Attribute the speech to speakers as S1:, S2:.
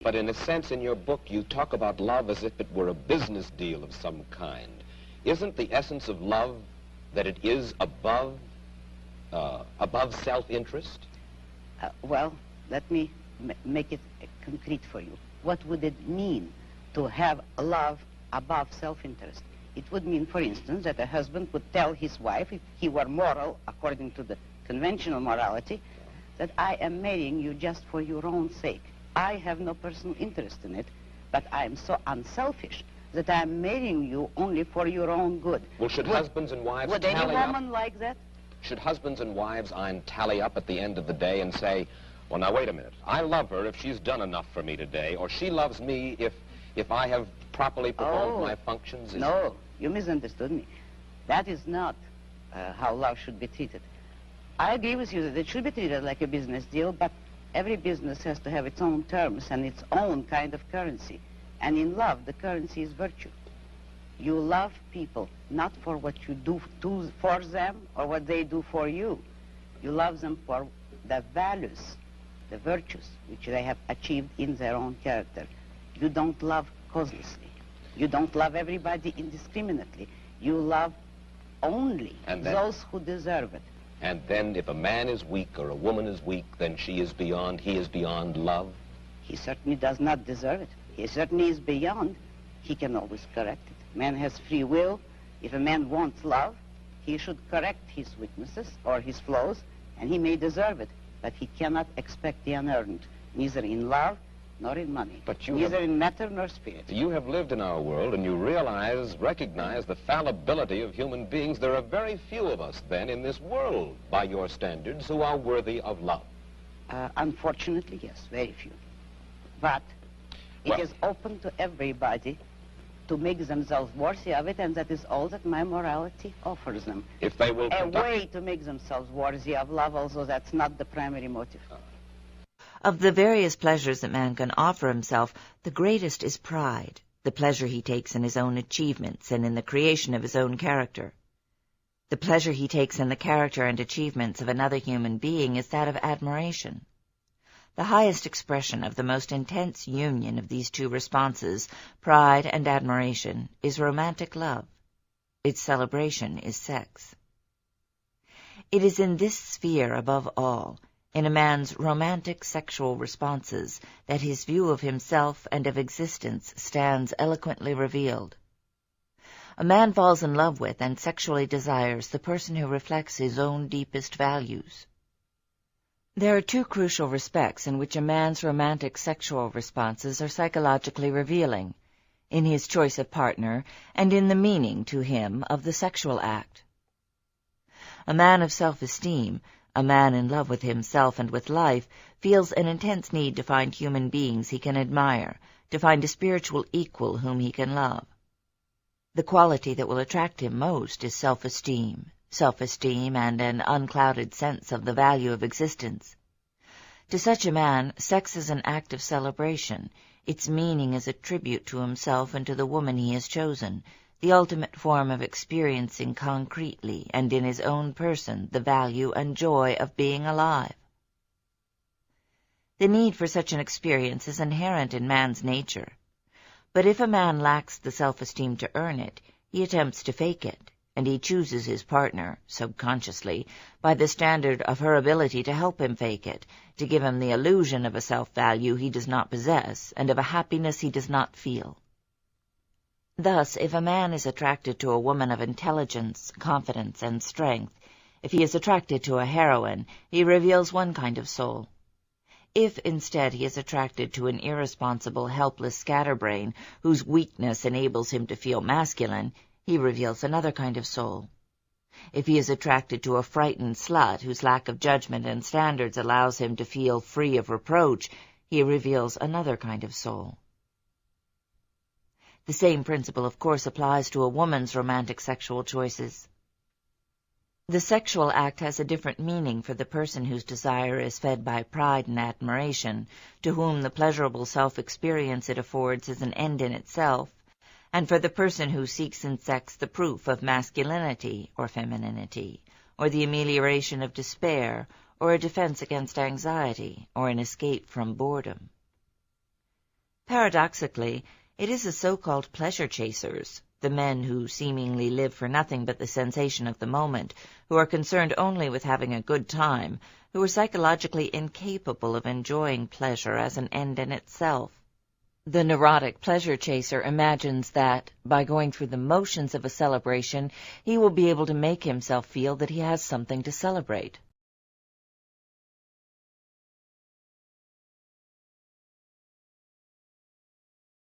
S1: But in a sense, in your book, you talk about love as if it were a business deal of some kind. Isn't the essence of love that it is above self-interest?
S2: Well, let me make it concrete for you. What would it mean to have love above self-interest? It would mean, for instance, that a husband would tell his wife, if he were moral, according to the conventional morality, that I am marrying you just for your own sake. I have no personal interest in it, but I am so unselfish that I am marrying you only for your own good.
S1: Well, should husbands and wives
S2: would
S1: tally up?
S2: Would any woman like that?
S1: Should husbands and wives, Ayn, tally up at the end of the day and say, well, now, wait a minute. I love her if she's done enough for me today, or she loves me if I have properly performed my functions?
S2: No, you misunderstood me. That is not how love should be treated. I agree with you that it should be treated like a business deal, but every business has to have its own terms and its own kind of currency. And in love, the currency is virtue. You love people not for what you do for them or what they do for you. You love them for the values, the virtues which they have achieved in their own character. You don't love causelessly. You don't love everybody indiscriminately. You love only those who deserve it.
S1: And then if a man is weak or a woman is weak, then he is beyond love?
S2: He certainly does not deserve it. He certainly is beyond. He can always correct it. Man has free will. If a man wants love, he should correct his weaknesses or his flaws, and he may deserve it. But he cannot expect the unearned, neither in love nor in money, neither in matter nor spirit.
S1: You have lived in our world, and you recognize the fallibility of human beings. There are very few of us, then, in this world, by your standards, who are worthy of love.
S2: Unfortunately, yes, very few. But it is open to everybody to make themselves worthy of it, and that is all that my morality offers them.
S1: If they will
S2: a way to make themselves worthy of love, although that's not the primary motive.
S3: Of the various pleasures that man can offer himself, the greatest is pride, the pleasure he takes in his own achievements and in the creation of his own character. The pleasure he takes in the character and achievements of another human being is that of admiration. The highest expression of the most intense union of these two responses, pride and admiration, is romantic love. Its celebration is sex. It is in this sphere, above all, in a man's romantic sexual responses, that his view of himself and of existence stands eloquently revealed. A man falls in love with and sexually desires the person who reflects his own deepest values. There are two crucial respects in which a man's romantic sexual responses are psychologically revealing, in his choice of partner and in the meaning to him of the sexual act. A man of self-esteem, a man in love with himself and with life, feels an intense need to find human beings he can admire, to find a spiritual equal whom he can love. The quality that will attract him most is self-esteem and an unclouded sense of the value of existence. To such a man, sex is an act of celebration, its meaning is a tribute to himself and to the woman he has chosen, the ultimate form of experiencing concretely and in his own person the value and joy of being alive. The need for such an experience is inherent in man's nature. But if a man lacks the self-esteem to earn it, he attempts to fake it, and he chooses his partner, subconsciously, by the standard of her ability to help him fake it, to give him the illusion of a self-value he does not possess and of a happiness he does not feel. Thus, if a man is attracted to a woman of intelligence, confidence, and strength, if he is attracted to a heroine, he reveals one kind of soul. If, instead, he is attracted to an irresponsible, helpless scatterbrain, whose weakness enables him to feel masculine, he reveals another kind of soul. If he is attracted to a frightened slut, whose lack of judgment and standards allows him to feel free of reproach, he reveals another kind of soul. The same principle, of course, applies to a woman's romantic sexual choices. The sexual act has a different meaning for the person whose desire is fed by pride and admiration, to whom the pleasurable self-experience it affords is an end in itself, and for the person who seeks in sex the proof of masculinity or femininity, or the amelioration of despair, or a defense against anxiety, or an escape from boredom. Paradoxically, it is the so-called pleasure chasers, the men who seemingly live for nothing but the sensation of the moment, who are concerned only with having a good time, who are psychologically incapable of enjoying pleasure as an end in itself. The neurotic pleasure chaser imagines that, by going through the motions of a celebration, he will be able to make himself feel that he has something to celebrate.